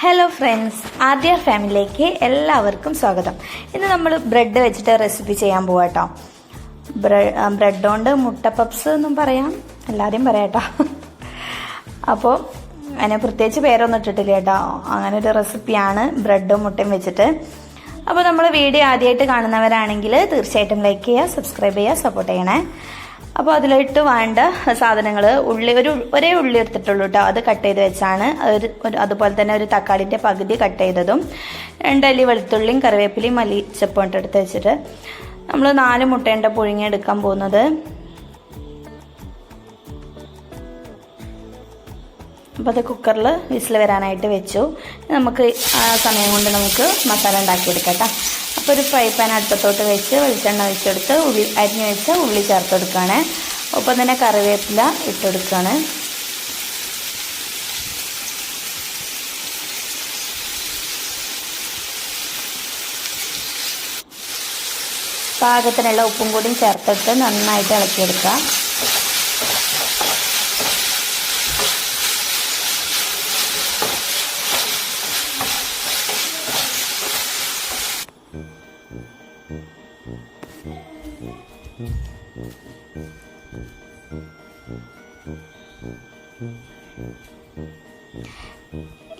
Hello friends, ആദ്യ ഫാമിലിയിലേക്ക് എല്ലാവർക്കും സ്വാഗതം. ഇന്ന് നമ്മൾ ബ്രെഡ് വെച്ചിട്ട് റെസിപ്പി ചെയ്യാൻ പോവാം കേട്ടോ. ബ്രെഡ് കൊണ്ട് മുട്ട പപ്സ് എന്നും പറയാം, എല്ലാവരെയും പറയാം കേട്ടോ. അപ്പോൾ അതിനെ പ്രത്യേകിച്ച് പേരൊന്നും ഇട്ടിട്ടില്ല കേട്ടോ. അങ്ങനെ ഒരു റെസിപ്പിയാണ് ബ്രെഡും മുട്ടയും വെച്ചിട്ട്. അപ്പോൾ നമ്മൾ വീഡിയോ ആദ്യമായിട്ട് കാണുന്നവരാണെങ്കിൽ തീർച്ചയായിട്ടും ലൈക്ക് ചെയ്യുക, സബ്സ്ക്രൈബ് ചെയ്യുക, സപ്പോർട്ട് ചെയ്യണേ. അപ്പോൾ അതിലിട്ട് വേണ്ട സാധനങ്ങൾ ഒരേ ഉള്ളി എടുത്തിട്ടുള്ളൂ കേട്ടോ. അത് കട്ട് ചെയ്ത് വെച്ചാണ്. അതുപോലെ തന്നെ ഒരു തക്കാളിൻ്റെ പകുതി കട്ട് ചെയ്തതും 2 അല്ലി വെളുത്തുള്ളിയും കറിവേപ്പിലയും മല്ലിച്ചപ്പും എടുത്ത് വെച്ചിട്ട് നമ്മൾ 4 മുട്ടേൻ്റെ പുഴുങ്ങി എടുക്കാൻ പോകുന്നത്. അപ്പോൾ അത് കുക്കറിൽ വിസിൽ വരാനായിട്ട് വെച്ചു. നമുക്ക് ആ സമയം കൊണ്ട് നമുക്ക് മസാല ഉണ്ടാക്കിയെടുക്കാം കേട്ടോ. അപ്പോൾ ഒരു ഫ്രൈ പാൻ അടുപ്പത്തോട്ട് വെച്ച് വെളിച്ചെണ്ണ ഒഴിച്ചെടുത്ത് അരിഞ്ഞ് വെച്ച് ഉള്ളി ചേർത്ത് കൊടുക്കുകയാണ്. ഒപ്പം തന്നെ കറിവേപ്പില ഇട്ടെടുക്കുകയാണ്. പാകത്തിനുള്ള ഉപ്പും കൂടിയും ചേർത്തിട്ട് നന്നായിട്ട് ഇളക്കിയെടുക്കുക.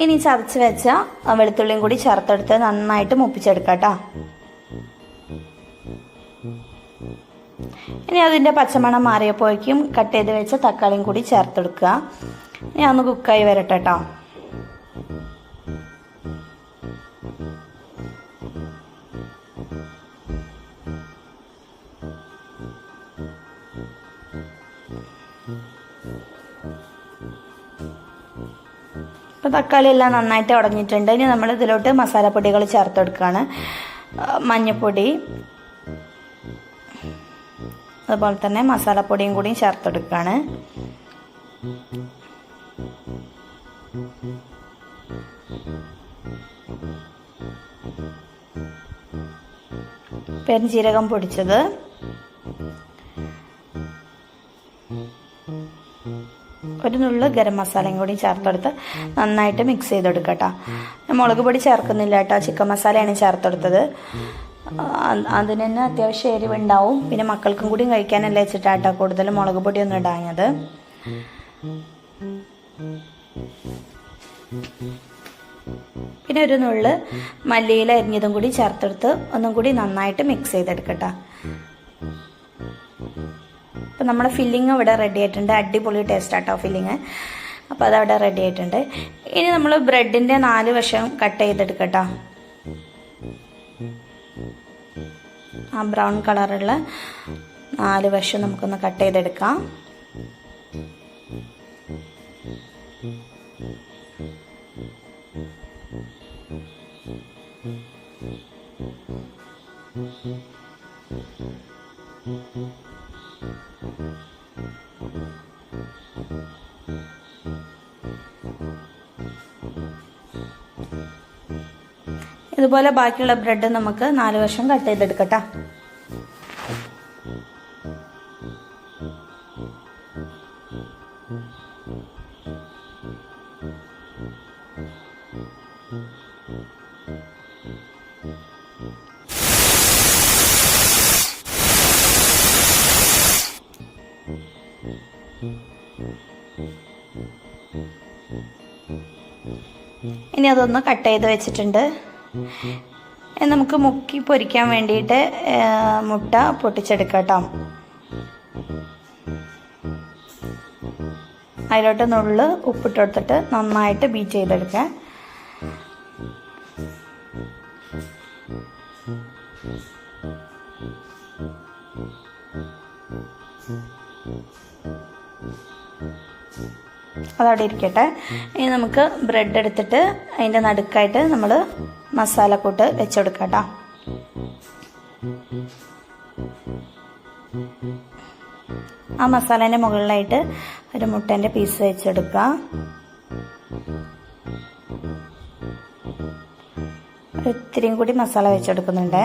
ഇനി ചതച്ച് വെച്ച വെളുത്തുള്ളിയും കൂടി ചേർത്തെടുത്ത് നന്നായിട്ട് മുപ്പിച്ചെടുക്കാം കേട്ടോ. ഇനി അതിൻ്റെ പച്ചമണം മാറിയപ്പോഴേക്കും കട്ട് ചെയ്ത് വെച്ച തക്കാളിയും കൂടി ചേർത്തെടുക്കുക. ഇനി ഒന്ന് കുക്കായി വരട്ടെ കേട്ടോ. ഇപ്പോൾ തക്കാളി എല്ലാം നന്നായിട്ട് ഉടഞ്ഞിട്ടുണ്ട്. ഇനി നമ്മൾ ഇതിലോട്ട് മസാലപ്പൊടികൾ ചേർത്ത് കൊടുക്കുകയാണ്. മഞ്ഞൾപ്പൊടി, അതുപോലെ തന്നെ മസാലപ്പൊടിയും കൂടിയും ചേർത്ത് കൊടുക്കുകയാണ്. പെരുംജീരകം പൊടിച്ചത്, ഒരു നുള്ളു ഗരം മസാലയും കൂടി ചേർത്തെടുത്ത് നന്നായിട്ട് മിക്സ് ചെയ്തെടുക്കട്ടോ. മുളക് പൊടി ചേർക്കുന്നില്ല കേട്ടോ, ചിക്കൻ മസാലയാണ് ചേർത്തെടുത്തത്. അതിന് തന്നെ അത്യാവശ്യം എരിവുണ്ടാവും. പിന്നെ മക്കൾക്കും കൂടി കഴിക്കാനല്ലേ വെച്ചിട്ടാട്ടോ കൂടുതൽ മുളക് പൊടിയൊന്നും ഇടാഞ്ഞത്. പിന്നെ ഒരു നുള്ളു മല്ലിയില അരിഞ്ഞതും കൂടി ചേർത്തെടുത്ത് ഒന്നും കൂടി നന്നായിട്ട് മിക്സ് ചെയ്തെടുക്കട്ടോ. അപ്പം നമ്മുടെ ഫില്ലിങ് ഇവിടെ റെഡി ആയിട്ടുണ്ട്. അടിപൊളി ടേസ്റ്റ് ആട്ടോ ഫില്ലിങ്. അപ്പോൾ അതവിടെ റെഡി ആയിട്ടുണ്ട്. ഇനി നമ്മൾ ബ്രെഡിൻ്റെ 4 വശം കട്ട് ചെയ്തെടുക്കട്ടോ. ആ ബ്രൗൺ കളറുള്ള 4 വശം നമുക്കൊന്ന് കട്ട് ചെയ്തെടുക്കാം. ഇതുപോലെ ബാക്കിയുള്ള ബ്രെഡ് നമുക്ക് 4 വശം കട്ട് ചെയ്തെടുക്കട്ടോ. ഇനി അതൊന്ന് കട്ട് ചെയ്ത് വെച്ചിട്ടുണ്ട്. നമുക്ക് മുക്കി പൊരിക്കാൻ വേണ്ടിയിട്ട് മുട്ട പൊട്ടിച്ചെടുക്കാം കേട്ടോ. അതിലോട്ട് നുള്ളു ഉപ്പിട്ട് കൊടുത്തിട്ട് നന്നായിട്ട് ബീറ്റ് ചെയ്തെടുക്കാം. അതവിടെ ഇരിക്കട്ടെ. ഇനി നമുക്ക് ബ്രെഡ് എടുത്തിട്ട് അതിൻ്റെ നടുക്കായിട്ട് നമ്മൾ മസാലക്കൂട്ട് വെച്ചെടുക്കാം കേട്ടോ. ആ മസാലേൻ്റെ മുകളിലായിട്ട് ഒരു മുട്ടേൻ്റെ പീസ് വെച്ചെടുക്കുക. ഒത്തിരിയും കൂടി മസാല വെച്ചെടുക്കുന്നുണ്ട്.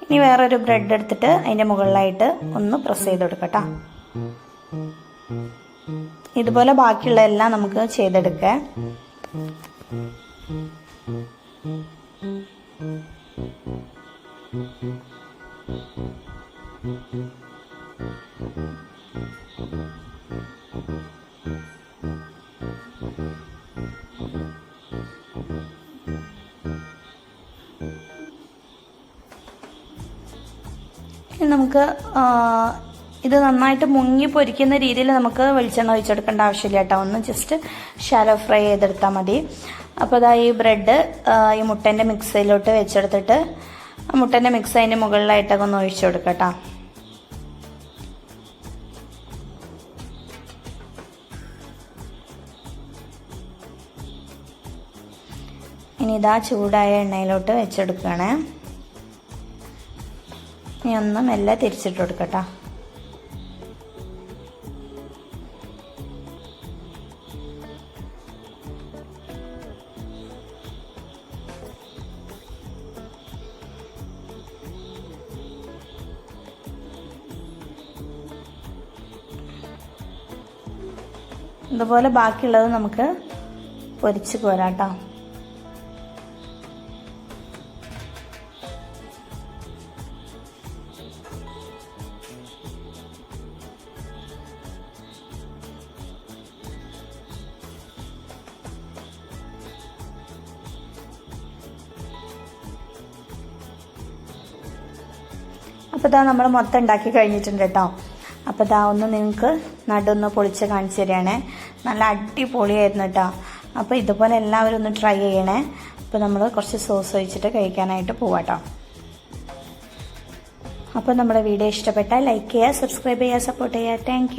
ഇനി വേറൊരു ബ്രെഡ് എടുത്തിട്ട് അതിൻ്റെ മുകളിലായിട്ട് ഒന്ന് പ്രസ് ചെയ്ത് കൊടുക്കട്ടോ. ഇതുപോലെ ബാക്കിയുള്ള എല്ലാം നമുക്ക് ചെയ്തെടുക്കാം. നമുക്ക് ഇത് നന്നായിട്ട് മുങ്ങി പൊരിക്കുന്ന രീതിയിൽ നമുക്ക് വെളിച്ചെണ്ണ ഒഴിച്ചെടുക്കേണ്ട ആവശ്യമില്ല കേട്ടോ. ഒന്ന് ജസ്റ്റ് ഷാലോ ഫ്രൈ ചെയ്തെടുത്താൽ മതി. അപ്പോൾ അതാ ഈ ബ്രെഡ് ഈ മുട്ടേൻ്റെ മിക്സിലോട്ട് വെച്ചെടുത്തിട്ട് മുട്ടേൻ്റെ മിക്സ് അതിൻ്റെ മുകളിലായിട്ടൊക്കെ ഒന്ന് ഒഴിച്ചു കൊടുക്കാം കേട്ടോ. ഇനി ഇതാ ചൂടായ എണ്ണയിലോട്ട് വെച്ചെടുക്കുകയാണ്. ഇനി ഒന്ന് മെല്ലെ തിരിച്ചിട്ട് കൊടുക്കട്ടോ. ഇതുപോലെ ബാക്കിയുള്ളത് നമുക്ക് പൊരിച്ച് കോരാട്ടോ. അപ്പോൾ ഇതാ നമ്മൾ മൊത്തം ഉണ്ടാക്കി കഴിഞ്ഞിട്ടുണ്ട് കേട്ടോ. അപ്പോൾ ഇതാ ഒന്ന് നിങ്ങൾക്ക് നടൊന്ന് പൊളിച്ച് കാണിച്ചു തരികയാണേ. നല്ല അടിപൊളിയായിരുന്നു കേട്ടോ. അപ്പോൾ ഇതുപോലെ എല്ലാവരും ഒന്ന് ട്രൈ ചെയ്യണേ. അപ്പോൾ നമ്മൾ കുറച്ച് സോസ് ഒഴിച്ചിട്ട് കഴിക്കാനായിട്ട് പോവാട്ടോ. അപ്പോൾ നമ്മുടെ വീഡിയോ ഇഷ്ടപ്പെട്ടാൽ ലൈക്ക് ചെയ്യുക, സബ്സ്ക്രൈബ് ചെയ്യുക, സപ്പോർട്ട് ചെയ്യുക. താങ്ക്